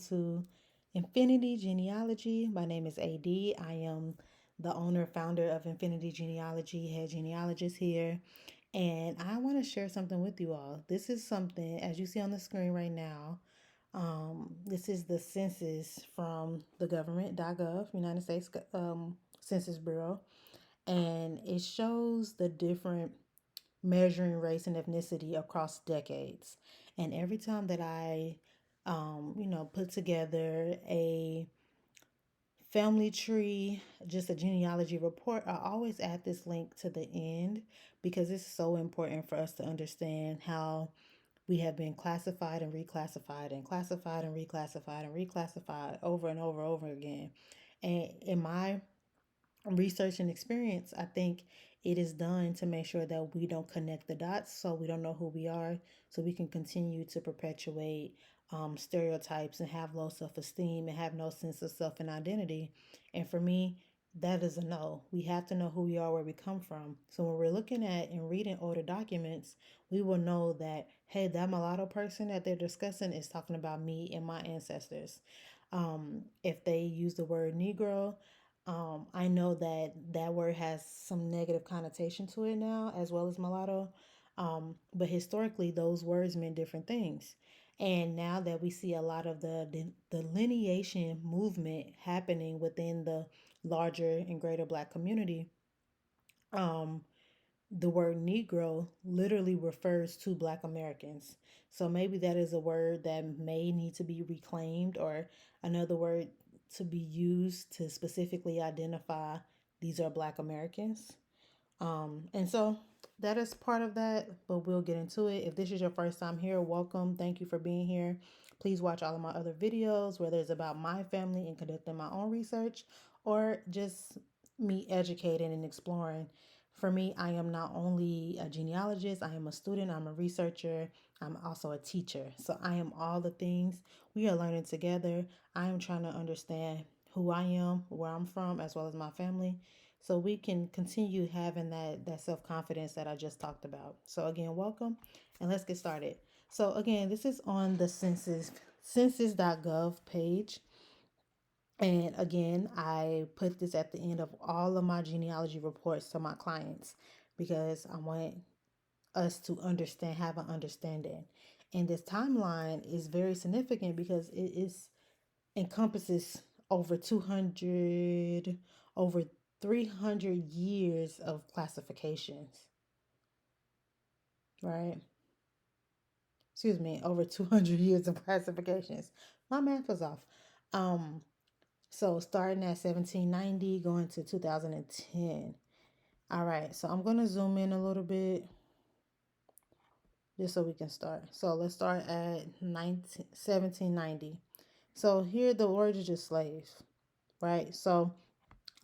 to Infinity Genealogy. My name is AD. I am the owner, founder of Infinity Genealogy, head genealogist here. And I want to share something with you all. This is something, as you see on the screen right now, this is the census from the government.gov, United States Census Bureau. And it shows the different measuring race and ethnicity across decades. And every time that I, put together a family tree, just a genealogy report, I always add this link to the end because it's so important for us to understand how we have been classified and reclassified and classified and reclassified and reclassified over and over and over again. And in my research and experience, I think it is done to make sure that we don't connect the dots so we don't know who we are, so we can continue to perpetuate stereotypes and have low self esteem and have no sense of self and identity. And for me, that is a no. We have to know who we are, where we come from. So when we're looking at and reading older documents, we will know that, hey, that mulatto person that they're discussing is talking about me and my ancestors. If they use the word Negro, I know that that word has some negative connotation to it now, as well as mulatto. But historically, those words meant different things. And now that we see a lot of the delineation movement happening within the larger and greater Black community, um, the word Negro literally refers to Black Americans. So maybe that is a word that may need to be reclaimed, or another word to be used to specifically identify these are Black Americans. And so that is part of that, but we'll get into it. If this is your first time here, welcome. Thank you for being here. Please watch all of my other videos, whether it's about my family and conducting my own research or just me educating and exploring. For me, I am not only a genealogist, I am a student, I'm a researcher, I'm also a teacher. So I am all the things. We are learning together. I am trying to understand who I am, where I'm from, as well as my family, so we can continue having that self-confidence that I just talked about. So again, welcome, and let's get started. So again, this is on the census.gov page. And again, I put this at the end of all of my genealogy reports to my clients because I want us to understand, have an understanding. And this timeline is very significant because it is encompasses over 200, over 300 years of classifications, right? Excuse me, over 200 years of classifications. My math was off. Um, so starting at 1790, going to 2010. All right, so I'm going to zoom in a little bit just so we can start. So let's start at 1790. So here the word is just slaves, right? So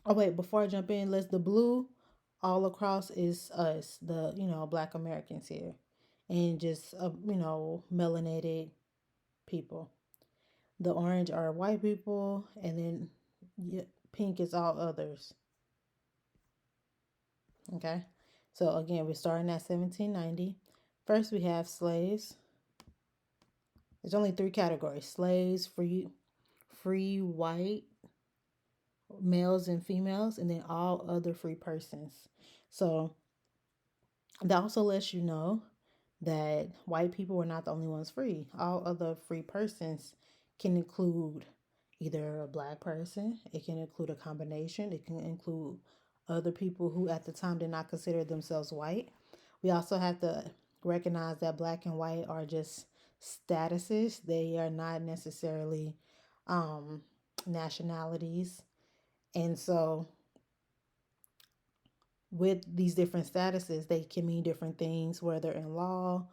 oh wait, before I jump in, let's the blue all across is us, the Black Americans here, and just melanated people. The orange are white people, and then pink is all others. Okay, so again, we're starting at 1790. First, we have slaves. There's only three categories: slaves, free white males and females, and then all other free persons. So that also lets you know that white people were not the only ones free. All other free persons can include either a Black person, it can include a combination, it can include other people who at the time did not consider themselves white. We also have to recognize that Black and white are just statuses, they are not necessarily um, nationalities. And so with these different statuses, they can mean different things, whether in law,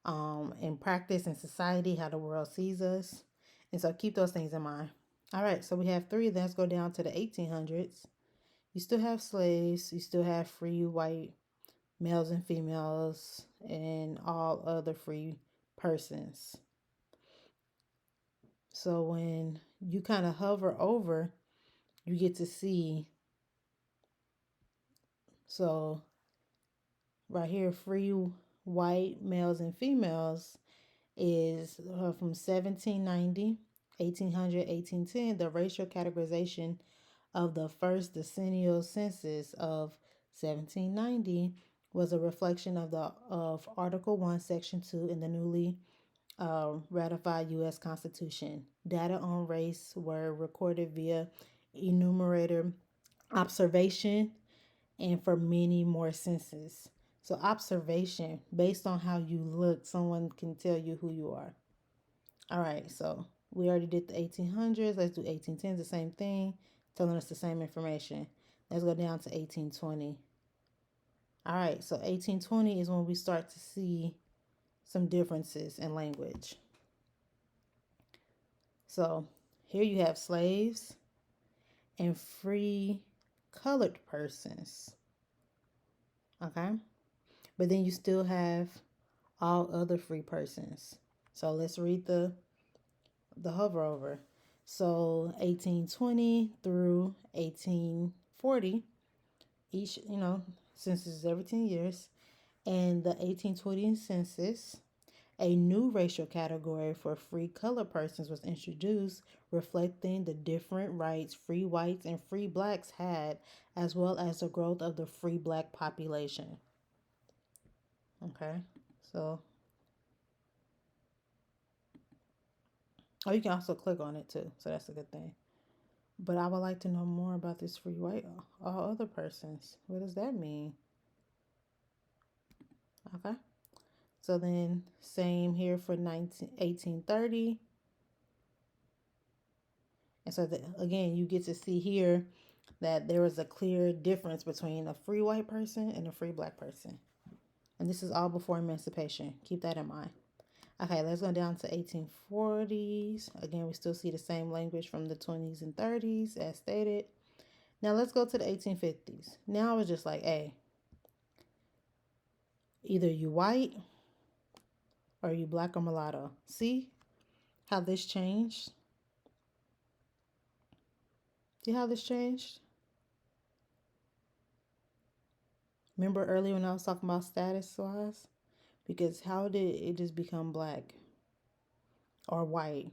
in practice, in society, how the world sees us. And so keep those things in mind. All right, so we have three. Let's go down to the 1800s. You still have slaves, you still have free white males and females, and all other free persons. So when you kind of hover over, you get to see. So right here, free white males and females is from 1790 1800, 1810, the racial categorization of the first decennial census of 1790 was a reflection of Article 1, Section 2 in the newly ratified U.S. Constitution. Data on race were recorded via enumerator observation and for many more census. So, observation, based on how you look, someone can tell you who you are. All right, so we already did the 1800s. Let's do 1810s, the same thing, telling us the same information. Let's go down to 1820. All right, so 1820 is when we start to see some differences in language. So here you have slaves and free colored persons. Okay, but then you still have all other free persons. So let's read the hover over. So 1820 through 1840, each, census is every 10 years. And the 1820 census, a new racial category for free colored persons was introduced, reflecting the different rights free whites and free blacks had, as well as the growth of the free black population. Okay, so, oh, you can also click on it too, so that's a good thing. But I would like to know more about this free white, all other persons. What does that mean? Okay, so then same here for 1830. And so, again, you get to see here that there is a clear difference between a free white person and a free black person. And this is all before emancipation. Keep that in mind. Okay, let's go down to 1840s. Again, we still see the same language from the 20s and 30s as stated. Now let's go to the 1850s. Now it's just like, hey, either you white or you black or mulatto. See how this changed? See how this changed? Remember earlier when I was talking about status wise? Because how did it just become black or white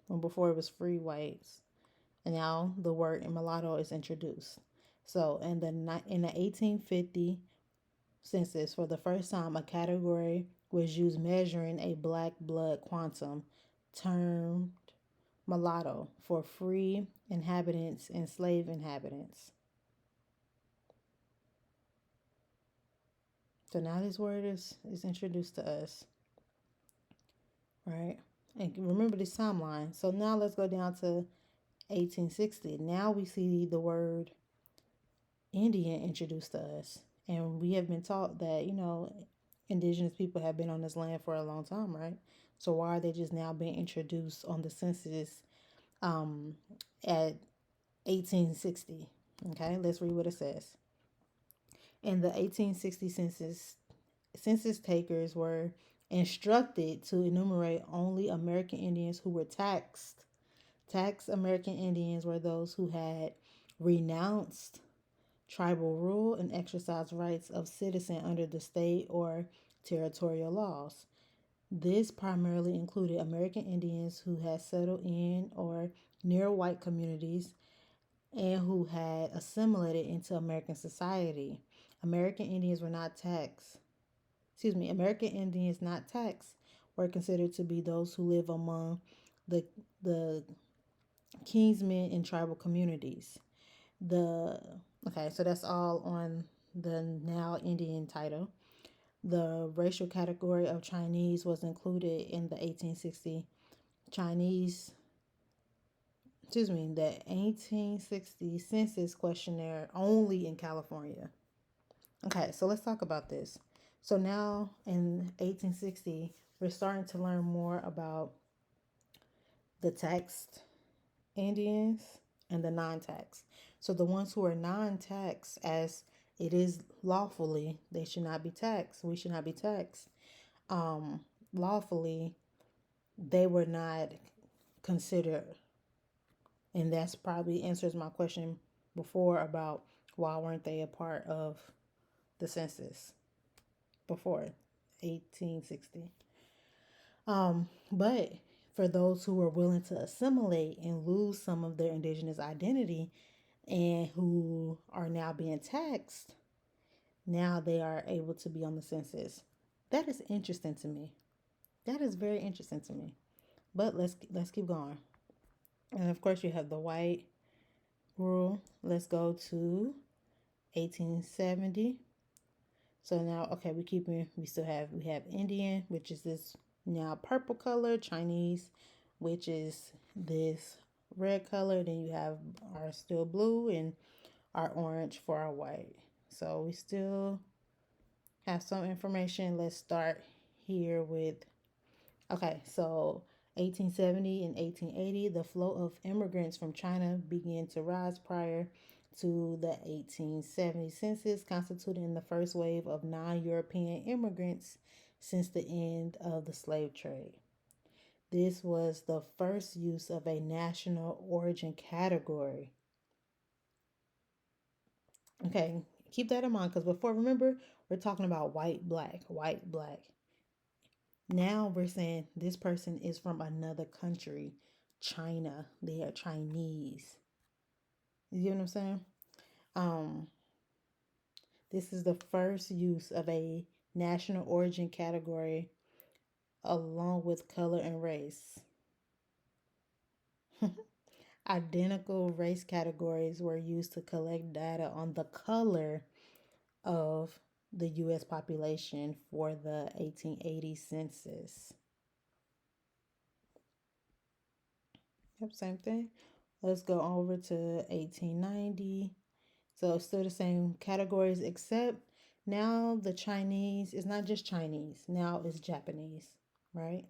when before it was free whites? And now the word mulatto is introduced. So in the 1850 census, for the first time, a category was used measuring a black blood quantum termed mulatto for free inhabitants and slave inhabitants. So now this word is introduced to us, right? And remember this timeline. So now let's go down to 1860. Now we see the word Indian introduced to us. And we have been taught that, indigenous people have been on this land for a long time, right? So why are they just now being introduced on the census at 1860? Okay, let's read what it says. In the 1860 census takers were instructed to enumerate only American Indians who were taxed. Taxed American Indians were those who had renounced tribal rule and exercised rights of citizen under the state or territorial laws. This primarily included American Indians who had settled in or near white communities and who had assimilated into American society. American Indians were not taxed. American Indians not taxed were considered to be those who live among the the kinsmen in tribal communities. The Okay, so that's all on the now Indian title. The racial category of Chinese was included in the 1860 Chinese, the 1860 census questionnaire only in California. Okay, so let's talk about this. So now in 1860, we're starting to learn more about the taxed Indians and the non-tax. So the ones who are non-tax, as it is lawfully, they should not be taxed. We should not be taxed. Lawfully, they were not considered, and that's probably answers my question before about why weren't they a part of the census before 1860. But for those who are willing to assimilate and lose some of their indigenous identity and who are now being taxed, now they are able to be on the census. That is interesting to me. That is very interesting to me. But let's keep going. And of course, you have the white rule. Let's go to 1870. So now, okay, we have Indian, which is this now purple color, Chinese, which is this red color. Then you have our still blue and our orange for our white. So we still have some information. Let's start here with, okay, so 1870 and 1880, the flow of immigrants from China began to rise prior to the 1870 census, constituting the first wave of non European immigrants since the end of the slave trade. This was the first use of a national origin category. Okay, keep that in mind because before, remember, we're talking about white, black, white, black. Now we're saying this person is from another country, China. They are Chinese. You get what I'm saying? Um, this is the first use of a national origin category along with color and race. Identical race categories were used to collect data on the color of the U.S. population for the 1880 census. Yep, same thing. Let's go over to 1890. So it's still the same categories, except now the Chinese is not just Chinese. Now it's Japanese, right?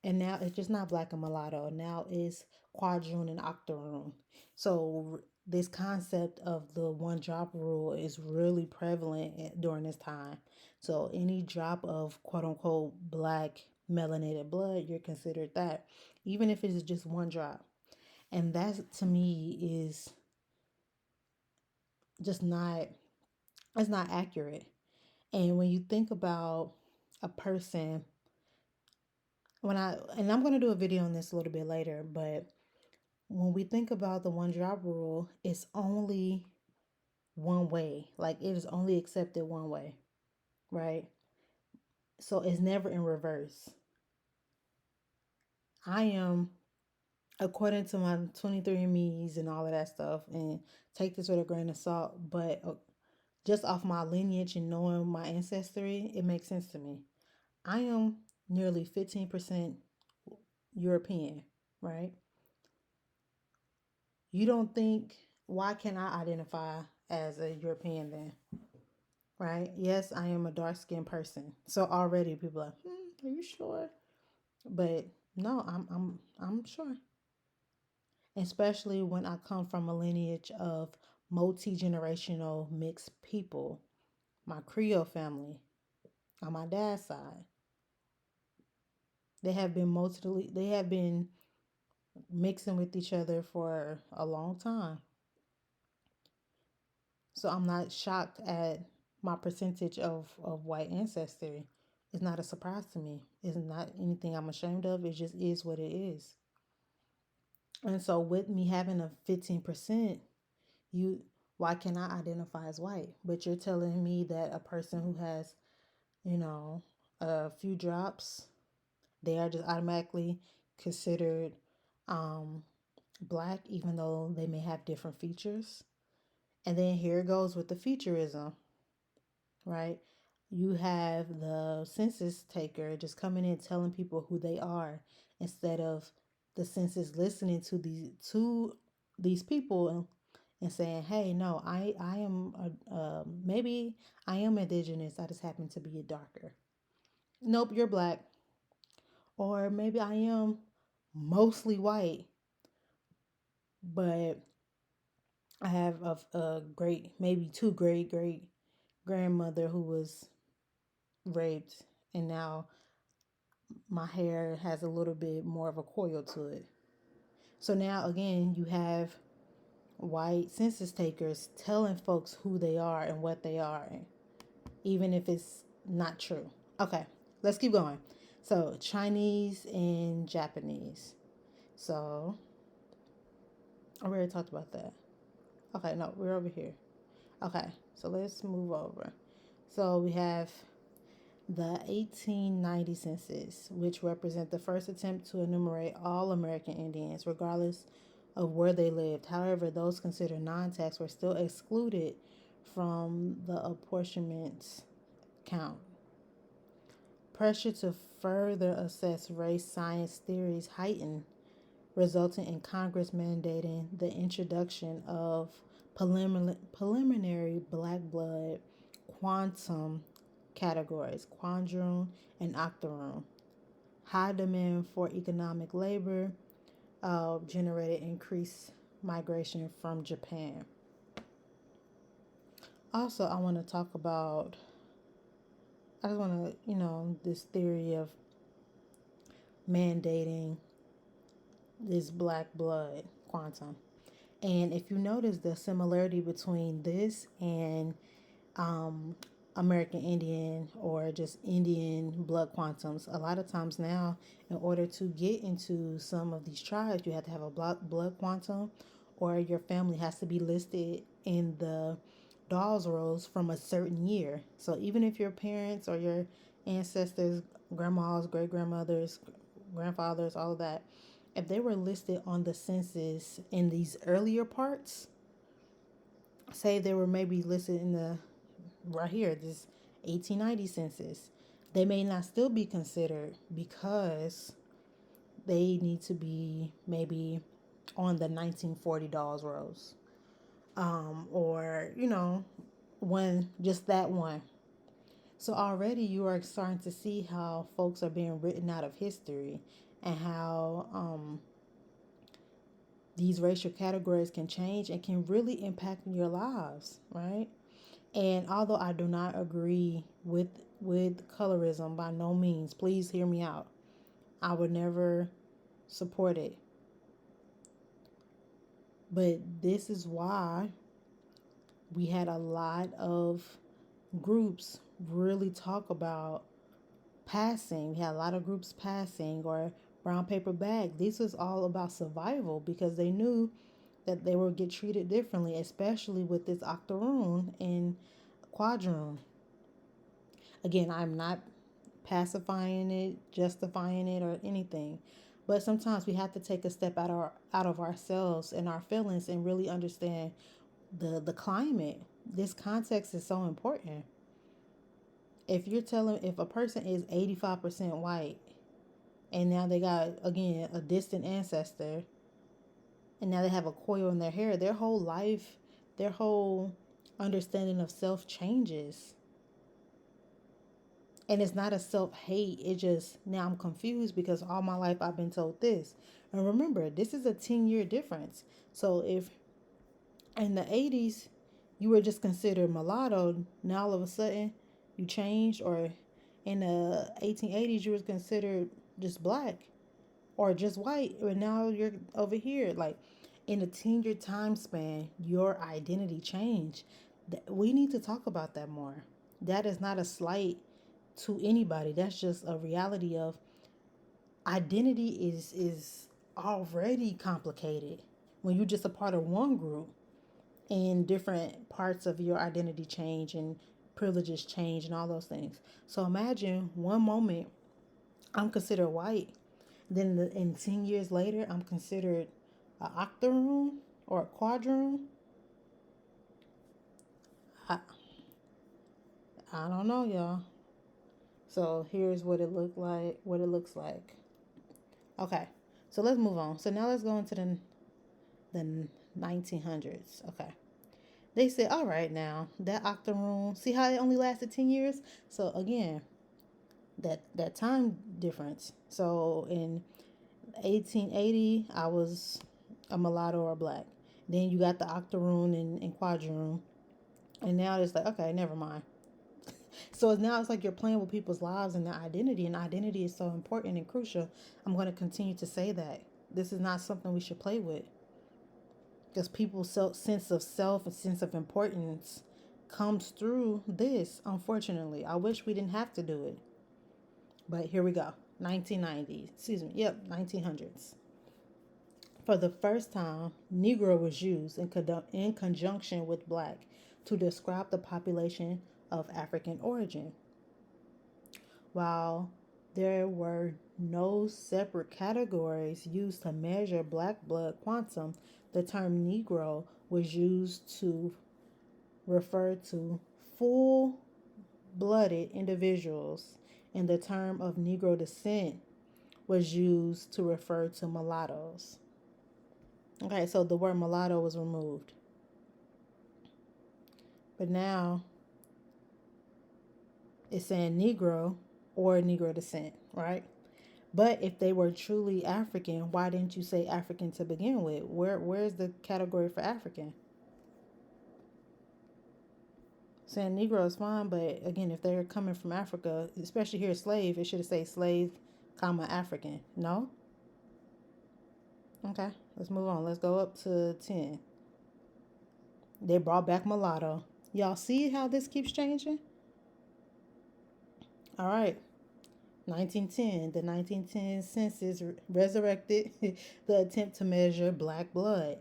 And now it's just not black and mulatto. Now it's quadroon and octoroon. So this concept of the one drop rule is really prevalent during this time. So any drop of quote unquote black melanated blood, you're considered that, even if it's just one drop. And that to me is just not, it's not accurate. And when you think about a person, and I'm going to do a video on this a little bit later, but when we think about the one drop rule, it's only one way. Like it is only accepted one way, right? So it's never in reverse. I am, according to my 23andMe's and all of that stuff, and take this with a grain of salt, but just off my lineage and knowing my ancestry, it makes sense to me. I am nearly 15% European, right? You don't think, why can I identify as a European then? Right? Yes, I am a dark skinned person. So already people are like, are you sure? But no, I'm sure. Especially when I come from a lineage of multi-generational mixed people. My Creole family on my dad's side. They have been mixing with each other for a long time. So I'm not shocked at my percentage of white ancestry. It's not a surprise to me. It's not anything I'm ashamed of. It just is what it is. And so with me having a 15%, you why can I identify as white? But you're telling me that a person who has, you know, a few drops, they are just automatically considered um black even though they may have different features. And then here goes with the featureism, right? You have the census taker just coming in telling people who they are instead of the census listening to these people and saying, "Hey, no, I am maybe I am indigenous. I just happen to be a darker. Nope, you're black, or maybe I am mostly white, but I have a great maybe two great grandmother who was raped, and now my hair has a little bit more of a coil to it." So now again, you have white census takers telling folks who they are and what they are, even if it's not true. Okay, let's keep going. So Chinese and Japanese. So I already talked about that. Okay, no, we're over here. Okay, so let's move over. So we have the 1890 census, which represent the first attempt to enumerate all American Indians, regardless of where they lived. However, those considered non-tax were still excluded from the apportionment count. Pressure to further assess race science theories heightened, resulting in Congress mandating the introduction of preliminary black blood quantum categories, quadroon and octoroon. High demand for economic labor generated increased migration from Japan. Also, I want to talk about, I just want to, this theory of mandating this black blood quantum. And if you notice the similarity between this and um, American Indian or just Indian blood quantums, a lot of times now, in order to get into some of these tribes, you have to have a blood quantum, or your family has to be listed in the Dawes rolls from a certain year. So even if your parents or your ancestors, grandmas, great grandmothers, grandfathers, all of that, if they were listed on the census in these earlier parts, say they were maybe listed in the right here, this 1890 census, they may not still be considered because they need to be maybe on the 1940 Dawes rolls, or one, just that one. So already you are starting to see how folks are being written out of history, and how these racial categories can change and can really impact your lives, right? And although I do not agree with colorism by no means, please hear me out. I would never support it. But this is why we had a lot of groups really talk about passing. We had a lot of groups passing, or brown paper bag. This was all about survival, because they knew that they would get treated differently, especially with this octoroon and quadroon. Again, I'm not pacifying it, justifying it, or anything, but sometimes we have to take a step out of ourselves and our feelings and really understand the climate. This context is so important. If a person is 85% white, and now they got, again, a distant ancestor, and now they have a coil in their hair, their whole life, their whole understanding of self changes. And it's not a self hate. It just, now I'm confused because all my life I've been told this. And remember, this is a 10-year difference. So if in the 80s you were just considered mulatto, now all of a sudden you changed, or in the 1880s you were considered just black or just white, but now you're over here. Like, in a 10-year time span, your identity changed. We need to talk about that more. That is not a slight to anybody. That's just a reality of identity is already complicated when you're just a part of one group, and different parts of your identity change and privileges change and all those things. So imagine one moment I'm considered white, then in 10 years later I'm considered an octoroon or a quadroon. I, I don't know, y'all. So here's what it looks like. Okay, so let's move on. So now let's go into the 1900s. Okay. They said, all right, now that octoroon, see how it only lasted 10 years? So again, that time difference. So in 1880, I was a mulatto or black. Then you got the octoroon and quadroon. And now it's like, okay, never mind. So now it's like you're playing with people's lives and their identity. And identity is so important and crucial. I'm going to continue to say that. This is not something we should play with. Because people's sense of self and sense of importance comes through this, unfortunately. I wish we didn't have to do it. But here we go. 1990s. Excuse me. Yep, 1900s. For the first time, Negro was used in conjunction with Black to describe the population of African origin. While there were no separate categories used to measure Black blood quantum, the term Negro was used to refer to full blooded individuals, and the term of Negro descent was used to refer to mulattoes. Okay, so the word mulatto was removed. But now it's saying Negro or Negro descent, right? But if they were truly African, why didn't you say African to begin with? Where's the category for African? Saying Negro is fine, but again, if they're coming from Africa, especially here slave, it should have said slave, comma African. No? Okay, let's move on. Let's go up to 10. They brought back mulatto. Y'all see how this keeps changing? All right. 1910. The 1910 census resurrected the attempt to measure black blood.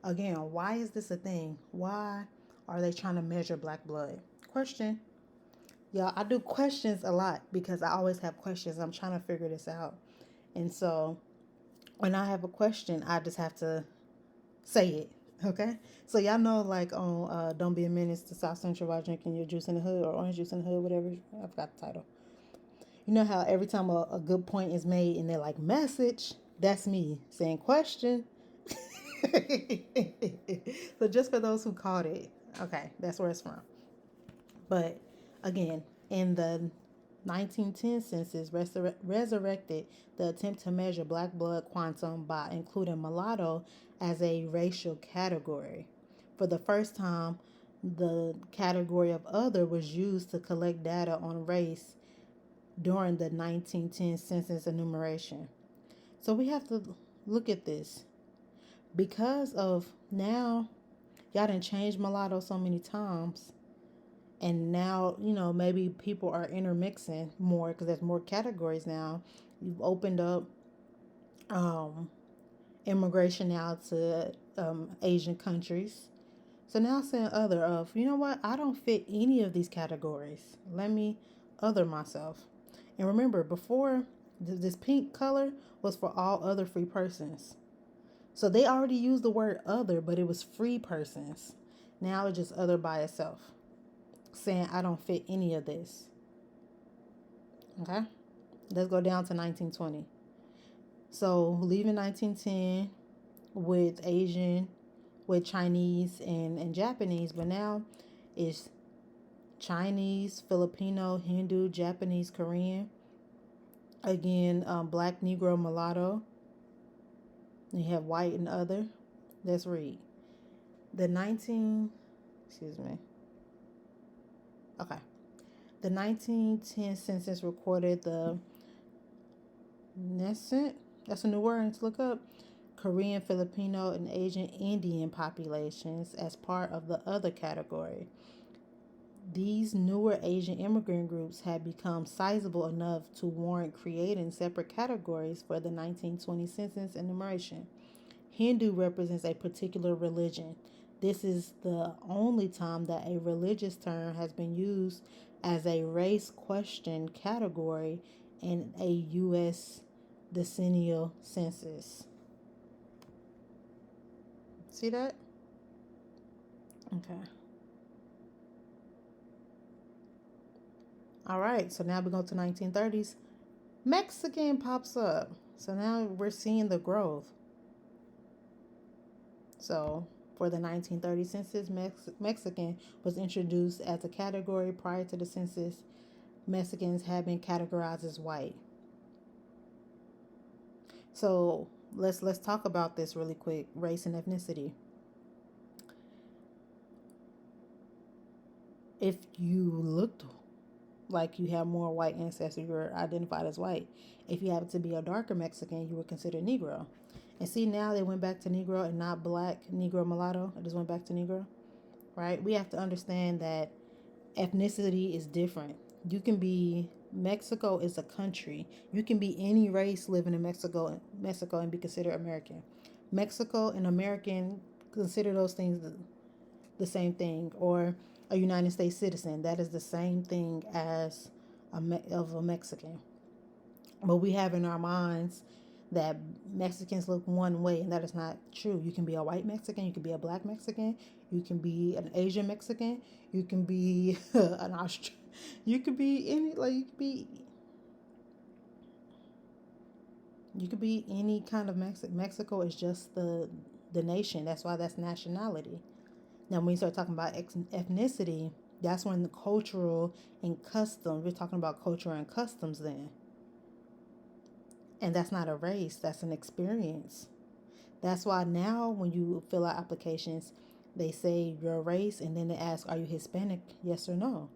Again, why is this a thing? Why are they trying to measure black blood? Question. Y'all, I do questions a lot because I always have questions. I'm trying to figure this out. And so when I have a question, I just have to say it. Okay? So y'all know like on Don't Be a Menace to South Central while drinking your juice in the hood or orange juice in the hood, whatever. I forgot the title. You know how every time a good point is made and they're like, message, that's me saying question. So just for those who caught it, okay, that's where it's from. But again, in the 1910 census resurrected the attempt to measure black blood quantum by including mulatto as a racial category. For the first time, the category of other was used to collect data on race during the 1910 census enumeration. So we have to look at this because of now y'all done changed mulatto so many times, and now maybe people are intermixing more because there's more categories now. You've opened up um, immigration now to Asian countries. So now saying other of, you know what, I don't fit any of these categories. Let me other myself. And remember, before this pink color was for all other free persons. So they already used the word other, but it was free persons. Now it's just other by itself, saying I don't fit any of this. Okay? Let's go down to 1920. So leaving 1910 with Asian, with Chinese and Japanese, but now it's Chinese, Filipino, Hindu, Japanese, Korean. Again, black, Negro, mulatto. You have white and other. Let's read. The 19, excuse me. Okay. The 1910 census recorded the nascent, that's a new word to look up, Korean, Filipino, and Asian Indian populations as part of the other category. These newer Asian immigrant groups had become sizable enough to warrant creating separate categories for the 1920 census enumeration. Hindu represents a particular religion. This is the only time that a religious term has been used as a race question category in a U.S. decennial census. See that? Okay. All right, so now we go to 1930s. Mexican pops up. So now we're seeing the growth. So for the 1930 census, Mexican was introduced as a category. Prior to the census, Mexicans had been categorized as white. So let's talk about this really quick. Race and ethnicity. If you looked like you have more white ancestry, you're identified as white. If you happen to be a darker Mexican, you were considered Negro. And see, now they went back to Negro and not black, Negro, mulatto. It just went back to Negro, right? We have to understand that ethnicity is different. You can be Mexico is a country. You can be any race living in Mexico and be considered American. Mexico and American, consider those things the same thing, or a United States citizen. That is the same thing as of a Mexican. But we have in our minds that Mexicans look one way, and that is not true. You can be a white Mexican, you can be a black Mexican, you can be an Asian Mexican, you can be an Australian, you could be any like you could be any kind of Mexican. Mexico is just the nation. That's why that's nationality. Now, when you start talking about ethnicity, that's when the cultural and custom. We're talking about culture and customs then, and that's not a race. That's an experience. That's why now when you fill out applications, they say your race, and then they ask, "Are you Hispanic? Yes or no?"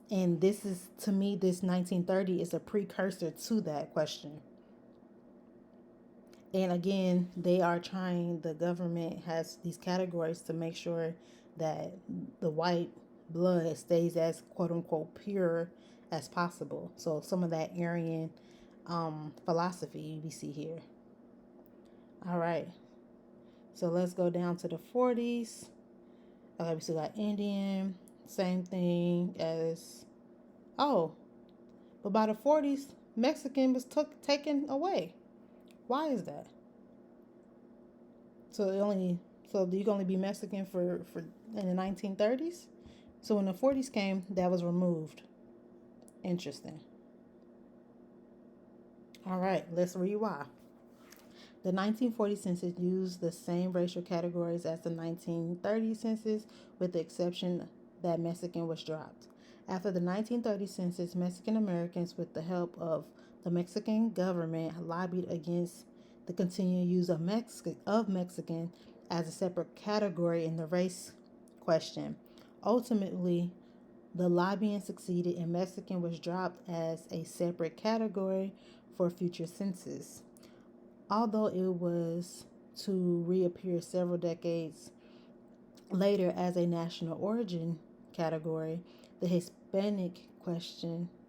And this is, to me, this 1930 is a precursor to that question. And again, they are trying, the government has these categories to make sure that the white blood stays as quote unquote pure as possible. So some of that Aryan philosophy we see here. All right. So let's go down to the 40s. Okay, we still got Indian. Same thing as, oh, but by the 40s, Mexican was taken away. Why is that? So it only so you can only be Mexican for in the 1930s. So when the 40s came, that was removed. Interesting. All right, let's read why. The 1940 census used the same racial categories as the 1930 census, with the exception that Mexican was dropped. After the 1930 census, Mexican Americans, with the help of the Mexican government, lobbied against the continued use of Mexican as a separate category in the race question. Ultimately, the lobbying succeeded and Mexican was dropped as a separate category for future census. Although it was to reappear several decades later as a national origin category, the Hispanic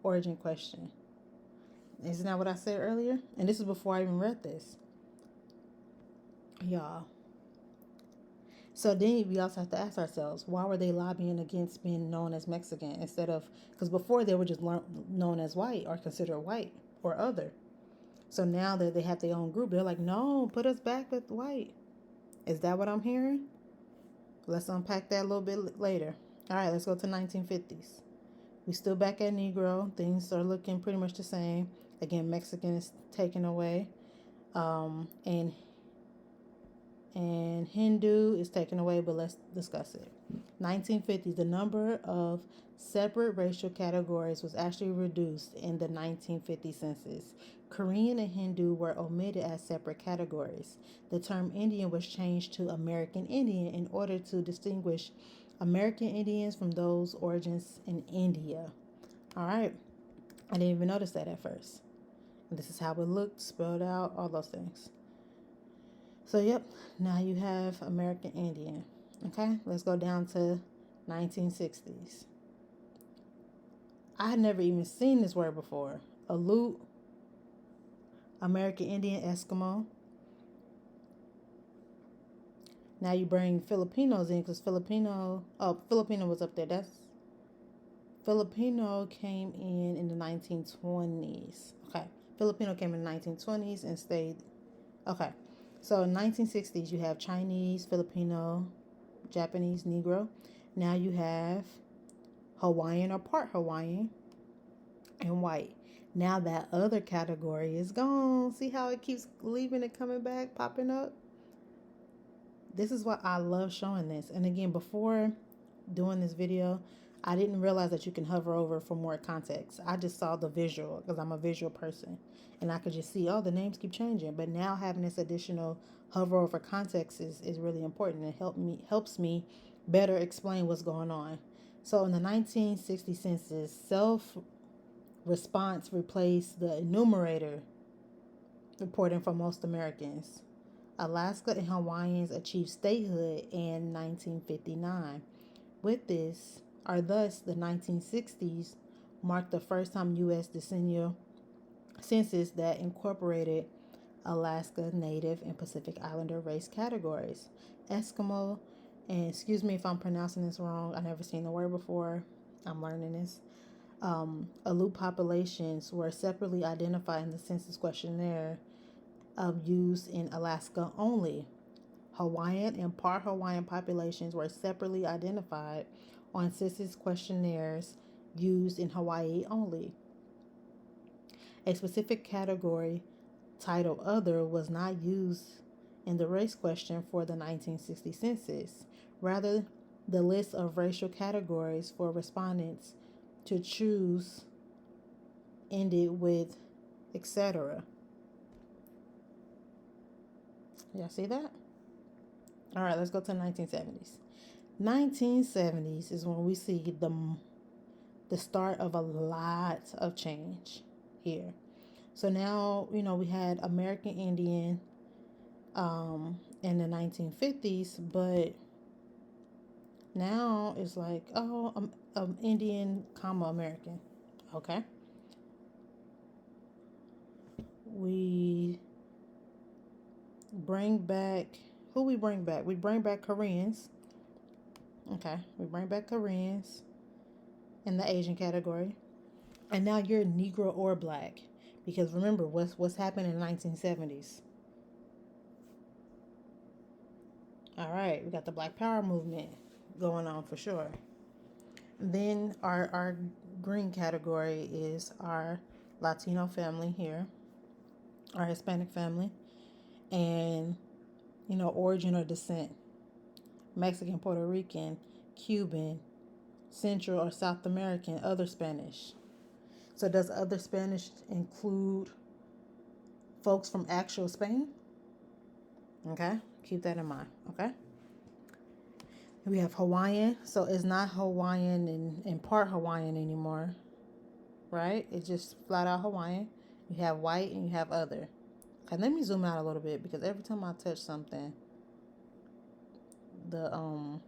origin question. Isn't that what I said earlier? And this is before I even read this. Y'all. So then we also have to ask ourselves, why were they lobbying against being known as Mexican instead of, because before they were just known as white or considered white or other. So now that they have their own group, they're like, no, put us back with white. Is that what I'm hearing? Let's unpack that a little bit later. All right, let's go to 1950s. We still back at Negro. Things are looking pretty much the same. Again, Mexican is taken away. And Hindu is taken away, but let's discuss it. 1950s, the number of separate racial categories was actually reduced in the 1950 census. Korean and Hindu were omitted as separate categories. The term Indian was changed to American Indian in order to distinguish American Indians from those origins in India. All right, I didn't even notice that at first. And this is how it looked, spelled out, all those things. So, yep, now you have American Indian. Okay, let's go down to 1960s. I had never even seen this word before. Aleut, American Indian, Eskimo. Now you bring Filipinos in because Filipino was up there. Filipino came in the 1920s. Okay, Filipino came in the 1920s and stayed. Okay, so in 1960s you have Chinese, Filipino, Japanese, Negro. Now you have Hawaiian or part Hawaiian and white. Now that other category is gone. See how it keeps leaving and coming back, popping up? This is why I love showing this. And again, before doing this video, I didn't realize that you can hover over for more context. I just saw the visual because I'm a visual person. And I could just see, oh, the names keep changing. But now having this additional hover over context is really important. It helps me better explain what's going on. So in the 1960 census, self-response replaced the enumerator reporting for most Americans. Alaska and Hawaiians achieved statehood in 1959. With this, or thus, the 1960s marked the first time U.S. decennial census that incorporated Alaska Native and Pacific Islander race categories. Eskimo, and excuse me if I'm pronouncing this wrong, I've never seen the word before. I'm learning this. Aleut populations were separately identified in the census questionnaire used in Alaska only. Hawaiian and part Hawaiian populations were separately identified on census questionnaires used in Hawaii only. A specific category titled Other was not used in the race question for the 1960 census. Rather, the list of racial categories for respondents to choose ended with etc. Y'all see that? All right, let's go to the 1970s. 1970s is when we see the start of a lot of change here. So now, we had American Indian in the 1950s, but now it's like, Indian, American. Okay. We bring back, who we bring back? We bring back Koreans. Okay. We bring back Koreans in the Asian category. And now you're Negro or Black. Because remember, what's happened in the 1970s? All right, we got the Black Power movement going on for sure. Then our green category is our Latino family here, our Hispanic family, and origin or descent: Mexican, Puerto Rican, Cuban, Central or South American, other Spanish. So does other Spanish include folks from actual Spain? Okay, keep that in mind. Okay. We have Hawaiian, so it's not Hawaiian and part Hawaiian anymore, right? It's just flat out Hawaiian. You have white and you have other. Okay, let me zoom out a little bit because every time I touch something, the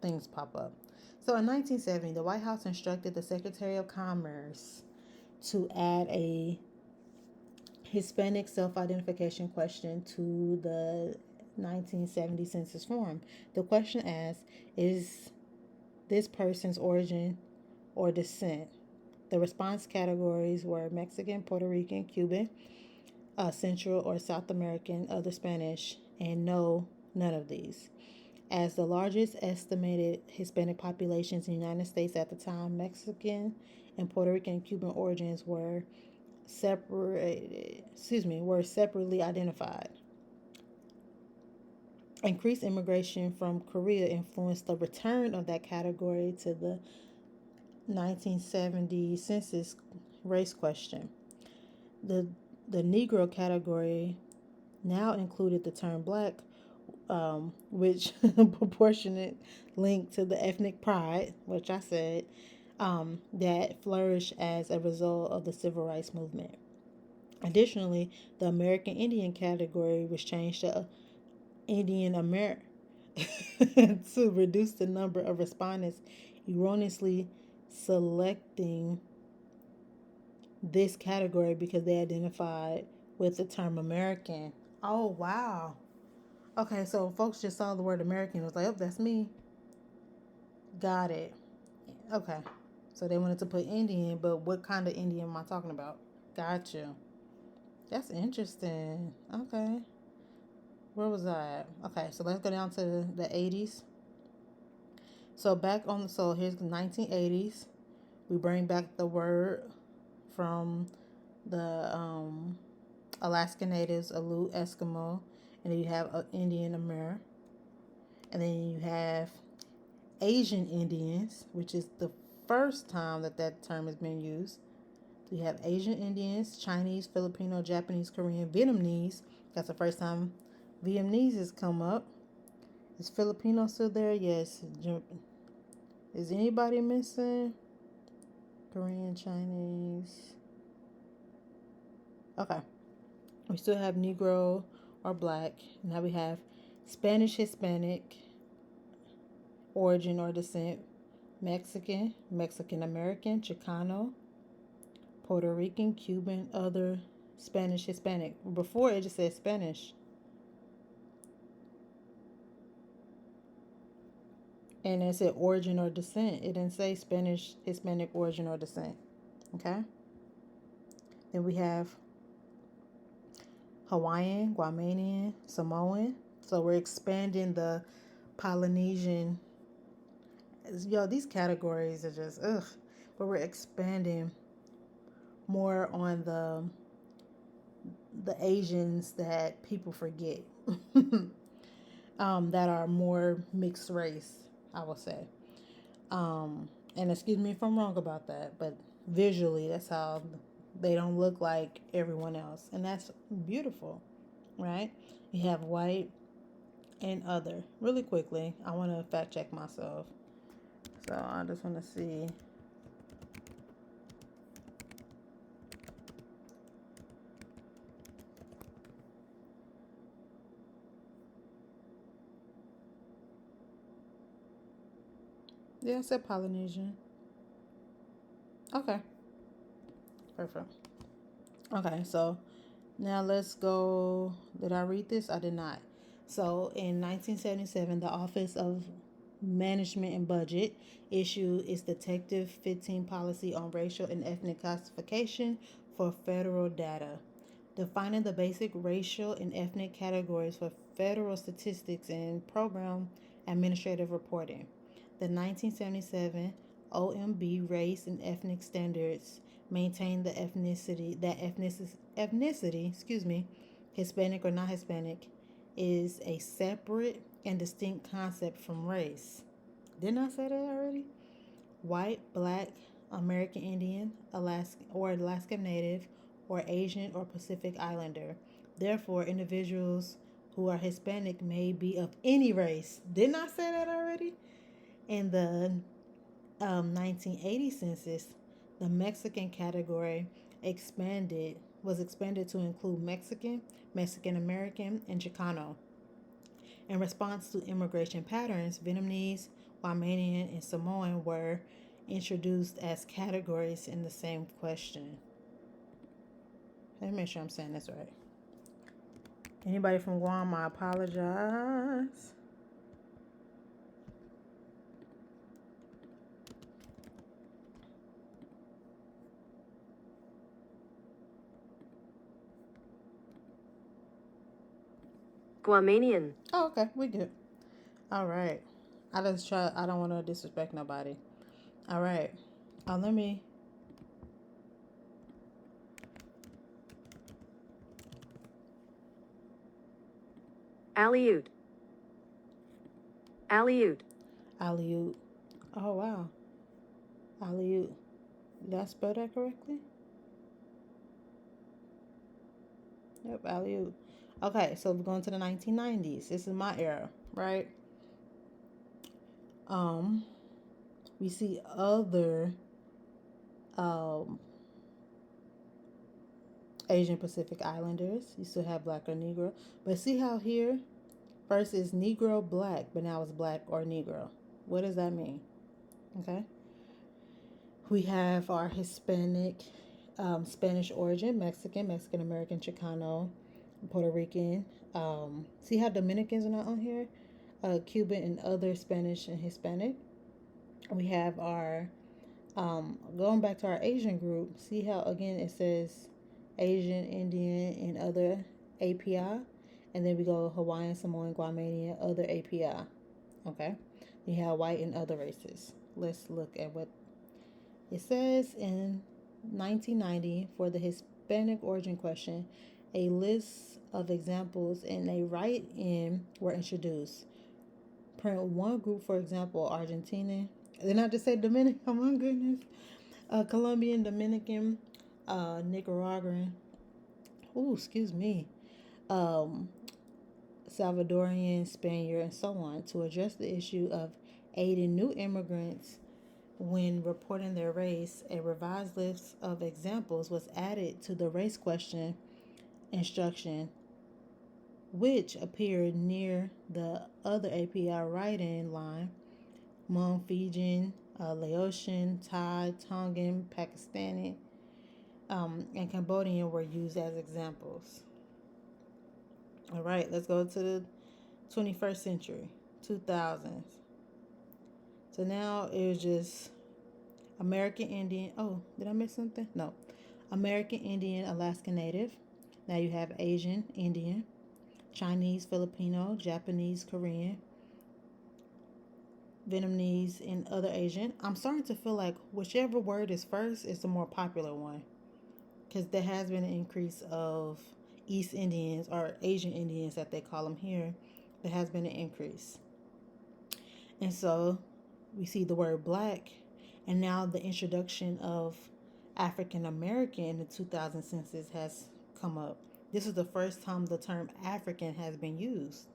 things pop up. So in 1970, the White House instructed the Secretary of Commerce to add a Hispanic self-identification question to the 1970 census form. The question asks, is this person's origin or descent? The response categories were Mexican, Puerto Rican, Cuban, Central or South American, other Spanish, and no, none of these. As the largest estimated Hispanic populations in the United States at the time, Mexican and Puerto Rican and Cuban origins were separately identified. Increased immigration from Korea influenced the return of that category to the 1970 census race question. The Negro category now included the term Black, which proportionate link to the ethnic pride, which I said, that flourished as a result of the Civil Rights Movement. Additionally, the American Indian category was changed to Indian American to reduce the number of respondents erroneously selecting this category because they identified with the term American. Oh, wow. Okay, so folks just saw the word American and was like, oh, that's me. Got it. Okay. So they wanted to put Indian, but what kind of Indian am I talking about? Gotcha. That's interesting. Okay. Where was I at? Okay, so let's go down to the 80s. So here's the 1980s. We bring back the word from the Alaska Natives, Aleut, Eskimo, and then you have Indian American. And then you have Asian Indians, which is the first time that term has been used. We have Asian Indians, Chinese, Filipino, Japanese, Korean, Vietnamese. That's the first time Vietnamese has come up. Is Filipino still there? Yes. Is anybody missing? Korean, Chinese. Okay. We still have Negro or Black. Now we have Spanish, Hispanic, origin or descent, Mexican, Mexican American, Chicano, Puerto Rican, Cuban, other, Spanish, Hispanic. Before it just said Spanish. And it said origin or descent. It didn't say Spanish, Hispanic origin or descent. Okay. Then we have Hawaiian, Guamanian, Samoan. So we're expanding the Polynesian. Yo, these categories are just ugh. But we're expanding more on the Asians that people forget, that are more mixed race, I will say. And excuse me if I'm wrong about that, but visually, that's how they don't look like everyone else, and that's beautiful, right? You have white and other. Really quickly, I want to fact check myself, so I just want to see. Yeah, I said Polynesian. Okay, perfect. Okay, so now let's go. Did I read this? I did not. So in 1977, the Office of Management and Budget issued its Detective 15 policy on racial and ethnic classification for federal data, defining the basic racial and ethnic categories for federal statistics and program administrative reporting. The 1977 OMB Race and Ethnic Standards maintain the ethnicity, Hispanic or not Hispanic, is a separate and distinct concept from race. Didn't I say that already? White, black, American Indian, Alaska Native, or Asian or Pacific Islander. Therefore, individuals who are Hispanic may be of any race. Didn't I say that already? In the 1980 census, the Mexican category expanded to include Mexican, Mexican American, and Chicano. In response to immigration patterns, Vietnamese, Guamanian, and Samoan were introduced as categories in the same question. Let me make sure I'm saying this right. Anybody from Guam, I apologize. Guamanian. Oh, okay, we good. All right. I don't want to disrespect nobody. All right. Let me. Aleut. Aleut. Aleut. Oh, wow. Aleut. Did I spell that correctly? Yep, Aleut. Okay, so we're going to the 1990s. This is my era, right? Um, we see other um, Asian Pacific Islanders. You still have black or Negro. But see how here, first is Negro black, but now it's black or Negro. What does that mean? Okay. We have our Hispanic, Spanish origin, Mexican, Mexican American, Chicano, Puerto Rican. See how Dominicans are not on here? Cuban and other Spanish and Hispanic. We have our, going back to our Asian group, see how again it says Asian, Indian, and other API. And then we go Hawaiian, Samoan, Guamanian, other API. Okay. We have white and other races. Let's look at what it says in 1990 for the Hispanic origin question. A list of examples and a write in were introduced. Print one group, for example, Argentina. Didn't I just say Dominican? Oh my goodness. Colombian, Dominican, Nicaraguan. Ooh, excuse me. Um, Salvadorian, Spaniard, and so on to address the issue of aiding new immigrants when reporting their race. A revised list of examples was added to the race question instruction, which appeared near the other API write-in line. Hmong, Fijian, Laotian, Thai, Tongan, Pakistani, and Cambodian were used as examples. All right, let's go to the 21st century, 2000s. So now it was just American Indian. Oh, did I miss something? No. American Indian, Alaska Native. Now you have Asian Indian, Chinese, Filipino, Japanese, Korean, Vietnamese, and other Asian. I'm starting to feel like whichever word is first is the more popular one because there has been an increase of East Indians or Asian Indians that they call them here. There has been an increase. And so we see the word black, and now the introduction of African American in the 2000 census has come up. This is the first time the term African has been used.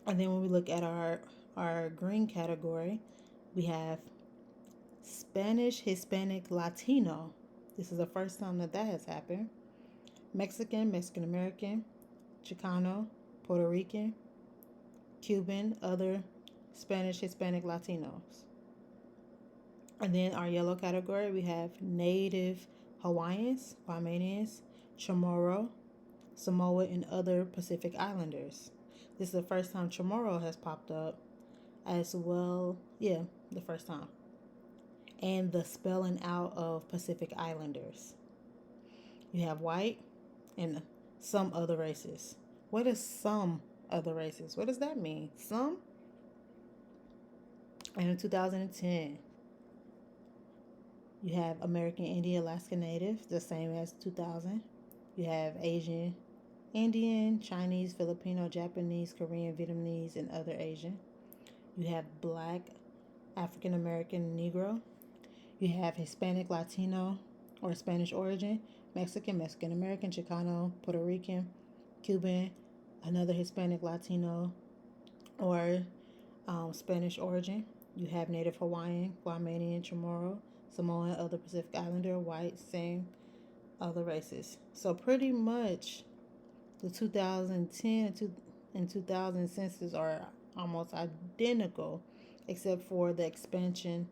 And then when we look at our green category, we have Spanish, Hispanic, Latino. This is the first time that has happened. Mexican, Mexican American, Chicano, Puerto Rican, Cuban, other Spanish, Hispanic, Latinos. And then our yellow category, we have Native Hawaiians, Guamanians, Chamorro, Samoa, and other Pacific Islanders. This is the first time Chamorro has popped up as well. Yeah, the first time. And the spelling out of Pacific Islanders. You have white and some other races. What is some other races? What does that mean? Some? And in 2010, you have American Indian, Alaska Native, the same as 2000. You have Asian Indian, Chinese, Filipino, Japanese, Korean, Vietnamese, and other Asian. You have Black, African American, Negro. You have Hispanic, Latino, or Spanish origin, Mexican, Mexican American, Chicano, Puerto Rican, Cuban, another Hispanic, Latino, or Spanish origin. You have Native Hawaiian, Guamanian, Chamorro, Samoan, other Pacific Islander, white, same other races. So pretty much the 2010 and 2000 census are almost identical, except for the expansion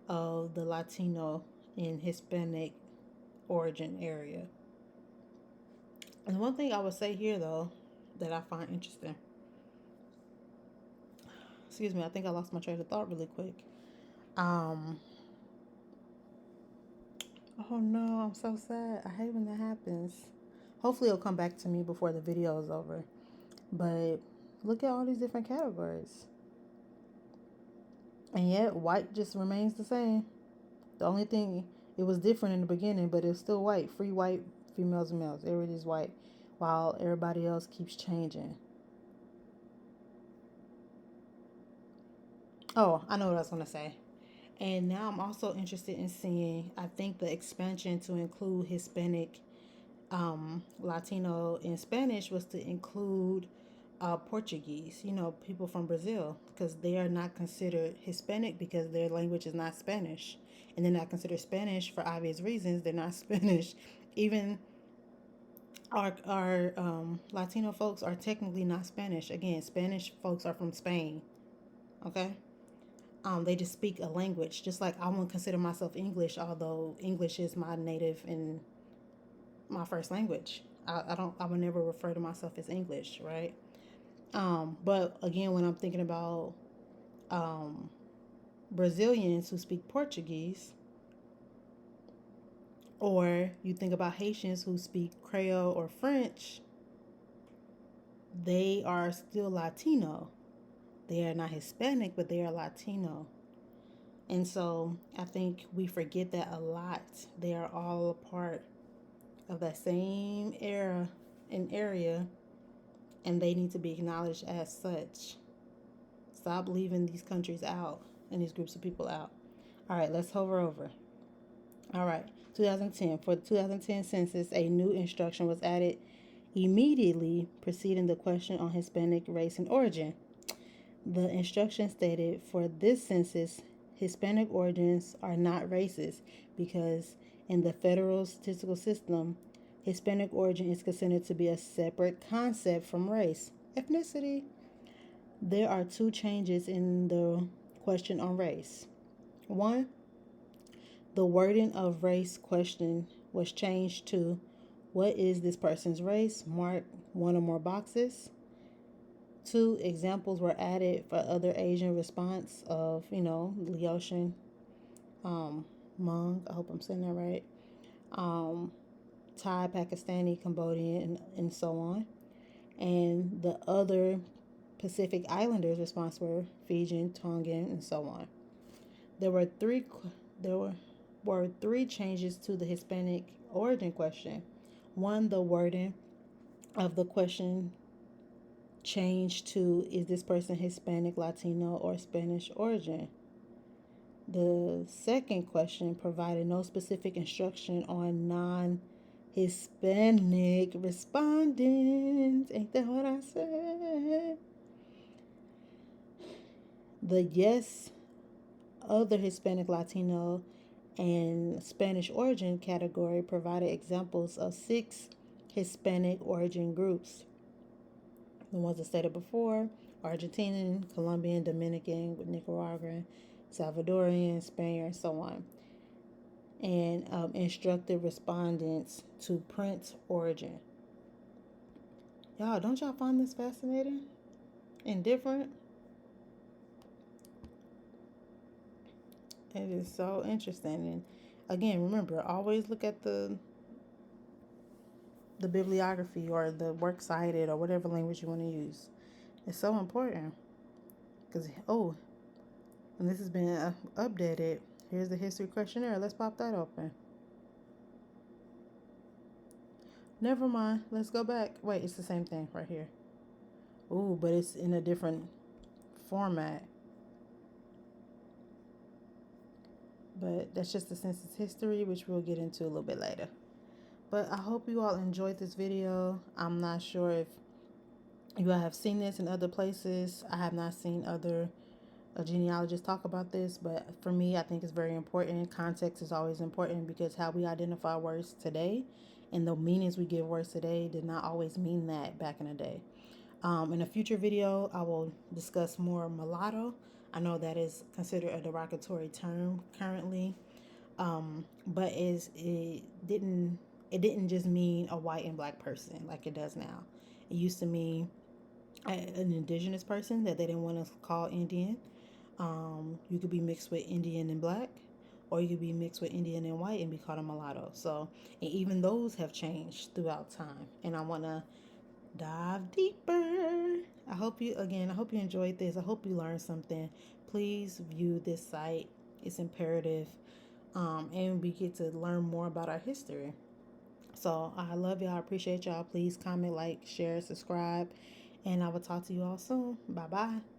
of the Latino and Hispanic origin area. And one thing I would say here, though, that I find interesting, excuse me, I think I lost my train of thought really quick. Um, oh no, I'm so sad. I hate when that happens. Hopefully, it'll come back to me before the video is over. But look at all these different categories. And yet, white just remains the same. The only thing, it was different in the beginning, but it's still white. Free white females and males. Everybody's white, while everybody else keeps changing. Oh, I know what I was going to say. And now I'm also interested in seeing, I think the expansion to include Hispanic, Latino, and Spanish was to include Portuguese, people from Brazil, because they are not considered Hispanic because their language is not Spanish. And they're not considered Spanish for obvious reasons. They're not Spanish. Even our Latino folks are technically not Spanish. Again, Spanish folks are from Spain. Okay? They just speak a language. Just like I won't consider myself English, although English is my native and my first language. I would never refer to myself as English, right? But again, when I'm thinking about um, Brazilians who speak Portuguese, or you think about Haitians who speak Creole or French, they are still Latino. They are not Hispanic, but they are Latino. And so I think we forget that a lot. They are all a part of that same era and area, and they need to be acknowledged as such. Stop leaving these countries out and these groups of people out. All right, let's hover over. All right, 2010. For the 2010 census, a new instruction was added immediately preceding the question on Hispanic race and origin. The instruction stated for this census, Hispanic origins are not races because in the federal statistical system, Hispanic origin is considered to be a separate concept from race. Ethnicity. There are two changes in the question on race. One, the wording of race question was changed to what is this person's race? Mark one or more boxes. Two examples were added for other Asian response of, Laotian, um, Hmong. I hope I'm saying that right. Um, Thai, Pakistani, Cambodian, and so on. And the other Pacific Islanders' response were Fijian, Tongan, and so on. There were three. There were three changes to the Hispanic origin question. One, the wording of the question changed to is this person Hispanic, Latino, or Spanish origin? The second question provided no specific instruction on non Hispanic respondents. Ain't that what I said? The yes, other Hispanic, Latino, and Spanish origin category provided examples of six Hispanic origin groups. The ones I stated before: Argentinian, Colombian, Dominican, Nicaraguan, Salvadorian, Spaniard, and so on. And instructed respondents to print origin. Y'all, don't y'all find this fascinating and different? It is so interesting. And again, remember, always look at the bibliography or the works cited or whatever language you want to use. It's so important because and this has been updated. Here's the history questionnaire. Let's pop that open. Never mind. Let's go back. Wait, it's the same thing right here. Ooh, but it's in a different format. But that's just the census history, which we'll get into a little bit later. But I hope you all enjoyed this video. I'm not sure if you all have seen this in other places. I have not seen other genealogists talk about this, but for me, I think it's very important. Context is always important because how we identify words today and the meanings we give words today did not always mean that back in the day. In a future video, I will discuss more mulatto. I know that is considered a derogatory term currently, but it didn't just mean a white and black person like it does now. It used to mean an indigenous person that they didn't want to call Indian. You could be mixed with Indian and black, or you could be mixed with Indian and white and be called a mulatto. So, and even those have changed throughout time. And I want to dive deeper. I hope you enjoyed this. I hope you learned something. Please view this site. It's imperative. And we get to learn more about our history. So I love y'all. I appreciate y'all. Please comment, like, share, subscribe. And I will talk to you all soon. Bye bye.